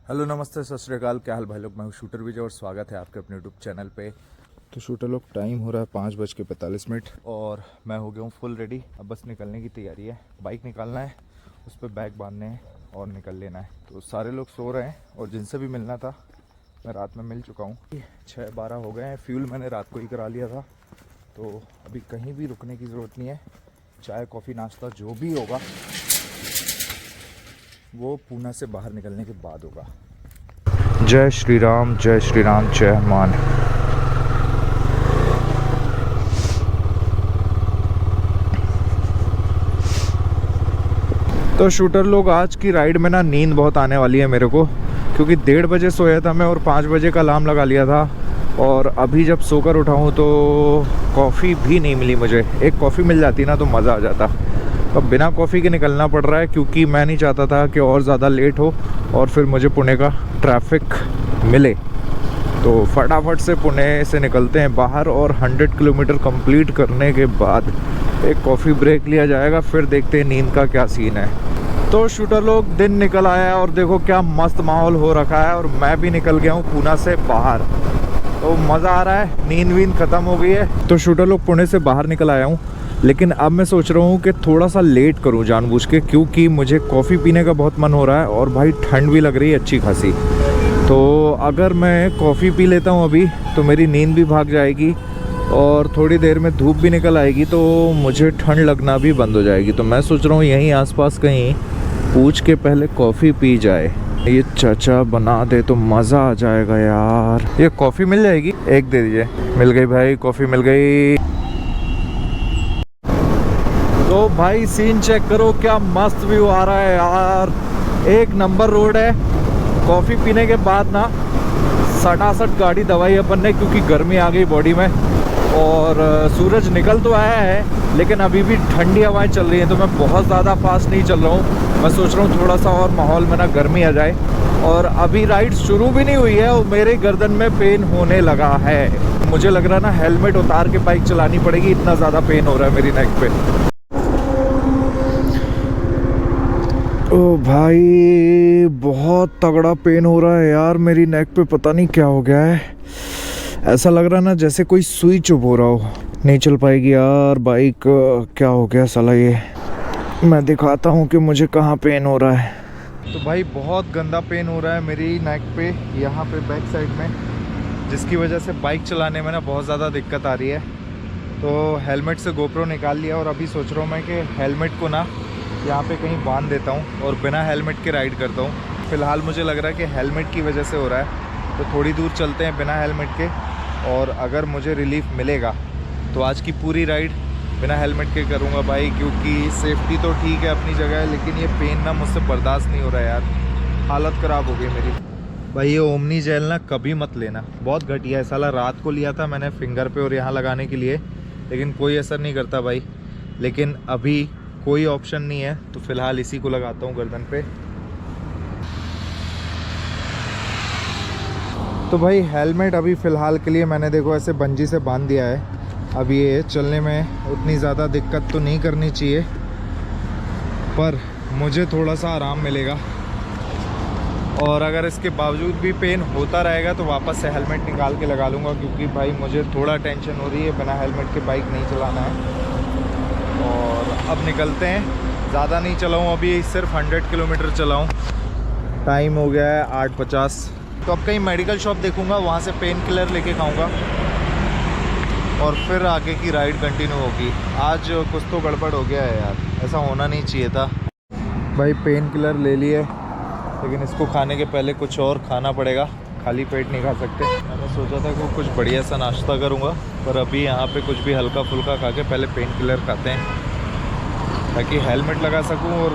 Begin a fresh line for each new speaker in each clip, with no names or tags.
Hello नमस्ते सत श्री अकाल, क्या हाल भाई लोग। मैं हूँ शूटर विजय और स्वागत है आपके अपने यूट्यूब चैनल पे। तो शूटर लोग, टाइम हो रहा है 5:45 और मैं हो गया हूँ फुल रेडी। अब बस निकलने की तैयारी है। बाइक निकालना है, उस पर बैग बांधने हैं और निकल लेना है। तो सारे लोग सो रहे हैं और जिनसे भी मिलना था मैं रात में मिल चुका हूँ। 6:12 हो गए हैं। फ्यूल मैंने रात को ही करा लिया था, तो अभी कहीं भी रुकने की ज़रूरत नहीं है। चाय कॉफ़ी नाश्ता जो भी होगा वो पूना से बाहर निकलने के बाद होगा। जय श्री राम, जय श्री राम, जय हनुमान। तो शूटर लोग, आज की राइड में ना नींद बहुत आने वाली है मेरे को, क्योंकि 1:30 बजे सोया था मैं और 5 बजे का अलार्म लगा लिया था। और अभी जब सोकर उठा हूँ तो कॉफ़ी भी नहीं मिली मुझे। एक कॉफ़ी मिल जाती ना तो मज़ा आ जाता। अब बिना कॉफ़ी के निकलना पड़ रहा है, क्योंकि मैं नहीं चाहता था कि और ज़्यादा लेट हो और फिर मुझे पुणे का ट्रैफिक मिले। तो फटाफट से पुणे से निकलते हैं बाहर और 100 किलोमीटर कंप्लीट करने के बाद एक कॉफ़ी ब्रेक लिया जाएगा। फिर देखते हैं नींद का क्या सीन है। तो शूटर लोग, दिन निकल आया है और देखो क्या मस्त माहौल हो रखा है और मैं भी निकल गया हूँ पूना से बाहर। तो मज़ा आ रहा है, नींद वींद ख़त्म हो गई है। तो शूटर लोग, पुणे से बाहर निकल आया हूँ, लेकिन अब मैं सोच रहा हूँ कि थोड़ा सा लेट करूँ जानबूझ के, क्योंकि मुझे कॉफ़ी पीने का बहुत मन हो रहा है और भाई ठंड भी लग रही है अच्छी खासी। तो अगर मैं कॉफ़ी पी लेता हूँ अभी तो मेरी नींद भी भाग जाएगी और थोड़ी देर में धूप भी निकल आएगी, तो मुझे ठंड लगना भी बंद हो जाएगी। तो मैं सोच रहा हूँ यहीं आसपास कहीं पूछ के पहले कॉफ़ी पी जाए। ये चाचा बना दे तो मज़ा आ जाएगा यार। ये कॉफ़ी मिल जाएगी? एक दे दीजिए। मिल गई भाई, कॉफ़ी मिल गई। तो भाई सीन चेक करो, क्या मस्त व्यू आ रहा है यार। एक नंबर रोड है। कॉफ़ी पीने के बाद ना सटासट गाड़ी दबाई अपन ने, क्योंकि गर्मी आ गई बॉडी में। और सूरज निकल तो आया है लेकिन अभी भी ठंडी हवाएं चल रही हैं, तो मैं बहुत ज़्यादा फास्ट नहीं चल रहा हूँ। मैं सोच रहा हूँ थोड़ा सा और माहौल में ना गर्मी आ जाए। और अभी राइड शुरू भी नहीं हुई है और मेरे गर्दन में पेन होने लगा है। मुझे लग रहा है ना हेलमेट उतार के बाइक चलानी पड़ेगी, इतना ज़्यादा पेन हो रहा है मेरी नेक पे। ओ भाई, बहुत तगड़ा पेन हो रहा है यार मेरी नेक पे। पता नहीं क्या हो गया है, ऐसा लग रहा है ना जैसे कोई सुई चुभ हो रहा हो। नहीं चल पाएगी यार बाइक। क्या हो गया साला ये। मैं दिखाता हूँ कि मुझे कहाँ पेन हो रहा है। तो भाई बहुत गंदा पेन हो रहा है मेरी नेक पे, यहाँ पे बैक साइड में, जिसकी वजह से बाइक चलाने में ना बहुत ज़्यादा दिक्कत आ रही है। तो हेलमेट से गोप्रो निकाल लिया और अभी सोच रहा हूँ मैं कि हेलमेट को ना यहाँ पे कहीं बांध देता हूँ और बिना हेलमेट के राइड करता हूँ। फ़िलहाल मुझे लग रहा है कि हेलमेट की वजह से हो रहा है, तो थोड़ी दूर चलते हैं बिना हेलमेट के। और अगर मुझे रिलीफ मिलेगा तो आज की पूरी राइड बिना हेलमेट के करूँगा भाई, क्योंकि सेफ्टी तो ठीक है अपनी जगह है, लेकिन ये पेन ना मुझसे बर्दाश्त नहीं हो रहा है यार। हालत ख़राब हो गई मेरी। भाई ये ओमनी जेल ना कभी मत लेना, बहुत घटिया है साला। रात को लिया था मैंने फिंगर पे और यहाँ लगाने के लिए, लेकिन कोई असर नहीं करता भाई। लेकिन अभी कोई ऑप्शन नहीं है तो फ़िलहाल इसी को लगाता हूँ गर्दन पे। तो भाई हेलमेट अभी फ़िलहाल के लिए मैंने देखो ऐसे बंजी से बांध दिया है। अब ये चलने में उतनी ज़्यादा दिक्कत तो नहीं करनी चाहिए, पर मुझे थोड़ा सा आराम मिलेगा। और अगर इसके बावजूद भी पेन होता रहेगा तो वापस से हेलमेट निकाल के लगा लूँगा, क्योंकि भाई मुझे थोड़ा टेंशन हो रही है, बिना हेलमेट के बाइक नहीं चलाना है। और अब निकलते हैं। ज़्यादा नहीं चलाऊँ अभी, सिर्फ 100 किलोमीटर चलाऊँ। टाइम हो गया है 8:50। तो अब कहीं मेडिकल शॉप देखूंगा, वहाँ से पेन किलर लेके खाऊंगा और फिर आगे की राइड कंटिन्यू होगी। आज कुछ तो गड़बड़ हो गया है यार, ऐसा होना नहीं चाहिए था। भाई पेन किलर ले लिए, लेकिन इसको खाने के पहले कुछ और खाना पड़ेगा, खाली पेट नहीं खा सकते। मैंने सोचा था कि कुछ बढ़िया सा नाश्ता करूँगा, पर अभी यहाँ पे कुछ भी हल्का फुल्का खा के पहले पेन किलर खाते हैं, ताकि हेलमेट लगा सकूँ और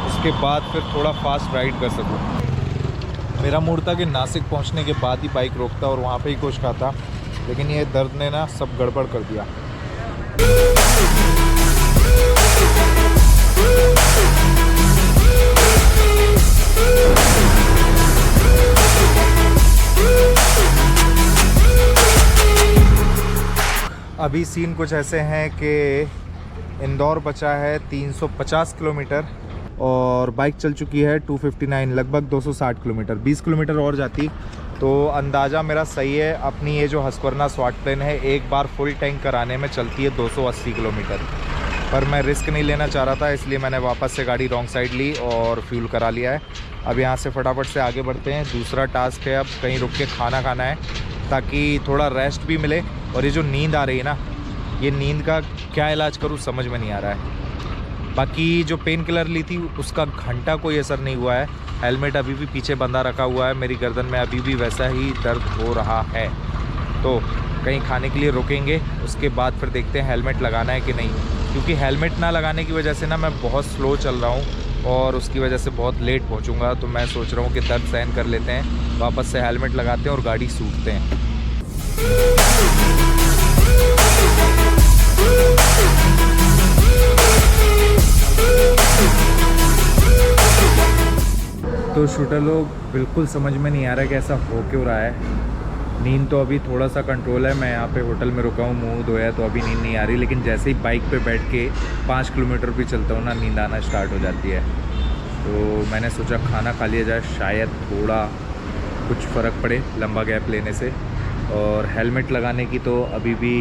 उसके बाद फिर थोड़ा फास्ट राइड कर सकूँ। मेरा मूड था कि नासिक पहुंचने के बाद ही बाइक रोकता और वहाँ पे ही कुछ खाता, लेकिन ये दर्द ने ना सब गड़बड़ कर दिया। अभी सीन कुछ ऐसे हैं कि इंदौर बचा है 350 किलोमीटर और बाइक चल चुकी है 259, लगभग 260 किलोमीटर। 20 किलोमीटर और जाती तो अंदाज़ा मेरा सही है। अपनी ये जो हस्कवर्ना स्वाट प्लेन है एक बार फुल टैंक कराने में चलती है 280 किलोमीटर, पर मैं रिस्क नहीं लेना चाह रहा था, इसलिए मैंने वापस से गाड़ी रॉन्ग साइड ली और फ्यूल करा लिया है। अब यहाँ से फटाफट से आगे बढ़ते हैं। दूसरा टास्क है अब कहीं रुक के खाना खाना है, ताकि थोड़ा रेस्ट भी मिले। और ये जो नींद आ रही है ना, ये नींद का क्या इलाज करूँ समझ में नहीं आ रहा है। बाकी जो पेन किलर ली थी उसका घंटा कोई असर नहीं हुआ है। हेलमेट अभी भी पीछे बंधा रखा हुआ है, मेरी गर्दन में अभी भी वैसा ही दर्द हो रहा है। तो कहीं खाने के लिए रुकेंगे, उसके बाद फिर देखते हैं हेलमेट लगाना है कि नहीं, क्योंकि हेलमेट ना लगाने की वजह से ना मैं बहुत स्लो चल रहा हूँ और उसकी वजह से बहुत लेट पहुँचूँगा। तो मैं सोच रहा हूँ कि दर्द सहन कर लेते हैं, वापस से हेलमेट लगाते हैं और गाड़ी सूखते हैं। तो शूटर लोग बिल्कुल समझ में नहीं आ रहा है कि ऐसा हो क्यों रहा है। नींद तो अभी थोड़ा सा कंट्रोल है, मैं यहाँ पे होटल में रुका हूँ, मुंह धोया तो अभी नींद नहीं आ रही, लेकिन जैसे ही बाइक पे बैठ के 5 किलोमीटर भी चलता हूँ ना, नींद आना स्टार्ट हो जाती है। तो मैंने सोचा खाना खा लिया जाए, शायद थोड़ा कुछ फ़र्क पड़े लंबा गैप लेने से। और हेलमेट लगाने की तो अभी भी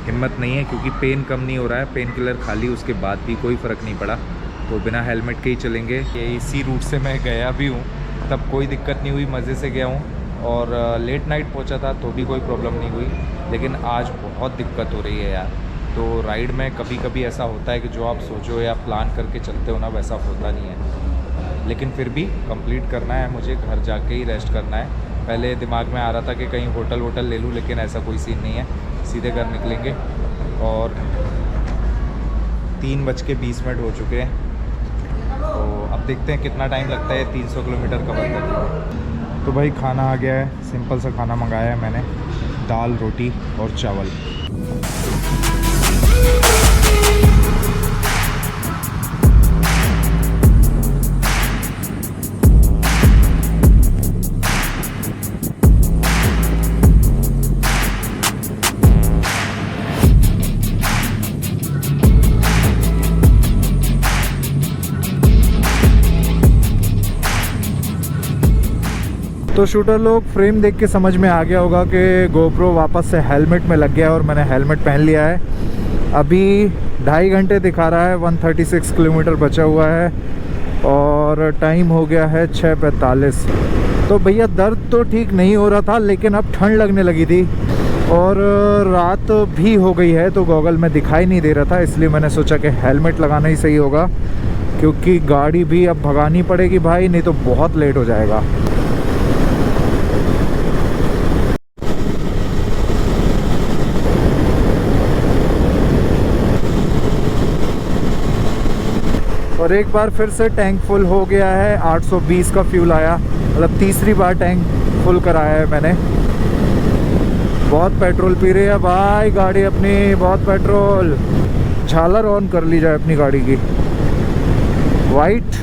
हिम्मत नहीं है, क्योंकि पेन कम नहीं हो रहा है। पेन किलर खा ली उसके बाद भी कोई फ़र्क नहीं पड़ा, तो बिना हेलमेट के ही चलेंगे। ये इसी रूट से मैं गया भी हूँ, तब कोई दिक्कत नहीं हुई, मज़े से गया हूँ। और लेट नाइट पहुँचा था तो भी कोई प्रॉब्लम नहीं हुई, लेकिन आज बहुत दिक्कत हो रही है यार। तो राइड में कभी कभी ऐसा होता है कि जो आप सोचो या प्लान करके चलते हो ना, वैसा होता नहीं है। लेकिन फिर भी कंप्लीट करना है मुझे, घर जाके ही रेस्ट करना है। पहले दिमाग में आ रहा था कि कहीं होटल वोटल ले लूँ, लेकिन ऐसा कोई सीन नहीं है, सीधे घर निकलेंगे। और 3:20 हो चुके हैं, तो अब देखते हैं कितना टाइम लगता है 300 किलोमीटर कवर करने में। तो भाई खाना आ गया है, सिंपल सा खाना मंगाया है मैंने, दाल रोटी और चावल। तो शूटर लोग फ्रेम देख के समझ में आ गया होगा कि गोप्रो वापस से हेलमेट में लग गया है और मैंने हेलमेट पहन लिया है। अभी 2.5 घंटे दिखा रहा है, 136 किलोमीटर बचा हुआ है और टाइम हो गया है 6:45। तो भैया दर्द तो ठीक नहीं हो रहा था, लेकिन अब ठंड लगने लगी थी और रात भी हो गई है, तो गॉगल में दिखाई नहीं दे रहा था, इसलिए मैंने सोचा कि हेलमेट लगाना ही सही होगा, क्योंकि गाड़ी भी अब भगानी पड़ेगी भाई, नहीं तो बहुत लेट हो जाएगा। और एक बार फिर से टैंक फुल हो गया है, 820 का फ्यूल आया, मतलब तीसरी बार टैंक फुल कराया है मैंने। बहुत पेट्रोल पी रही है भाई गाड़ी अपनी, बहुत पेट्रोल। झालर ऑन कर ली जाए अपनी गाड़ी की, वाइट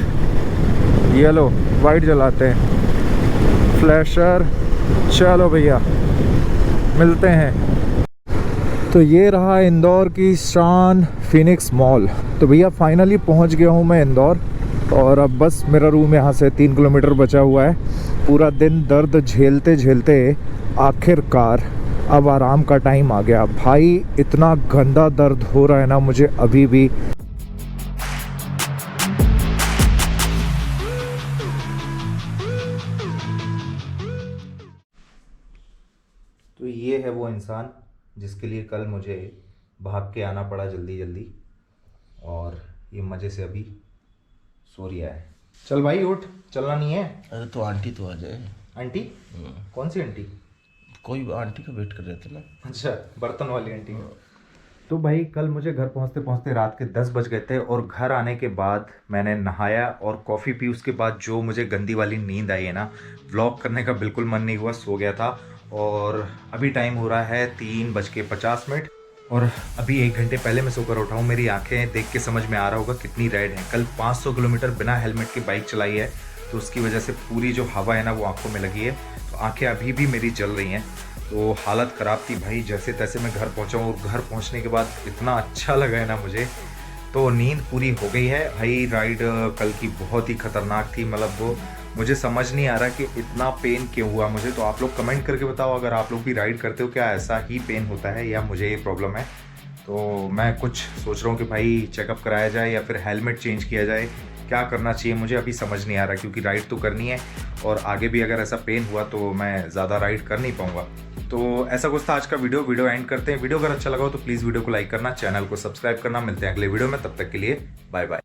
येलो वाइट जलाते हैं, फ्लैशर। चलो भैया मिलते हैं। तो ये रहा इंदौर की शान फिनिक्स मॉल। तो भैया फाइनली पहुंच गया हूं मैं इंदौर, और अब बस मेरा रूम यहाँ से 3 किलोमीटर बचा हुआ है। पूरा दिन दर्द झेलते झेलते आखिरकार अब आराम का टाइम आ गया भाई। इतना गंदा दर्द हो रहा है ना मुझे अभी भी। तो ये है वो इंसान जिसके लिए कल मुझे भाग के आना पड़ा जल्दी जल्दी, और ये मज़े से अभी सो रिया है। चल भाई उठ, चलना नहीं है।
अरे तो आंटी तो आ जाए।
आंटी? कौन सी आंटी?
कोई आंटी का वेट कर रहे थे ना।
अच्छा, बर्तन वाली आंटी। तो भाई कल मुझे घर पहुंचते पहुंचते रात के 10 बज गए थे, और घर आने के बाद मैंने नहाया और कॉफ़ी पी। उसके बाद जो मुझे गंदी वाली नींद आई है ना, व्लॉग करने का बिल्कुल मन नहीं हुआ, सो गया था। और अभी टाइम हो रहा है 3:50, और अभी 1 घंटे पहले मैं सोकर उठा हूँ। मेरी आंखें देख के समझ में आ रहा होगा कितनी रेड है। कल 500 किलोमीटर बिना हेलमेट की बाइक चलाई है, तो उसकी वजह से पूरी जो हवा है ना वो आंखों में लगी है, तो आंखें अभी भी मेरी जल रही हैं। तो हालत ख़राब थी भाई। जैसे तैसे मैं घर पहुंचा हूँ, और घर पहुंचने के बाद इतना अच्छा लगा है ना मुझे, तो नींद पूरी हो गई है भाई। राइड कल की बहुत ही खतरनाक थी, मतलब वो मुझे समझ नहीं आ रहा कि इतना पेन क्यों हुआ मुझे। तो आप लोग कमेंट करके बताओ, अगर आप लोग भी राइड करते हो क्या ऐसा ही पेन होता है या मुझे ये प्रॉब्लम है। तो मैं कुछ सोच रहा हूँ कि भाई चेकअप कराया जाए या फिर हेलमेट चेंज किया जाए, क्या करना चाहिए मुझे अभी समझ नहीं आ रहा, क्योंकि राइड तो करनी है और आगे भी अगर ऐसा पेन हुआ तो मैं ज़्यादा राइड कर नहीं पाऊँगा। तो ऐसा कुछ था आज का वीडियो एंड करते हैं। वीडियो अगर अच्छा लगा हो तो प्लीज़ वीडियो को लाइक करना, चैनल को सब्सक्राइब करना। मिलते हैं अगले वीडियो में, तब तक के लिए बाय बाय।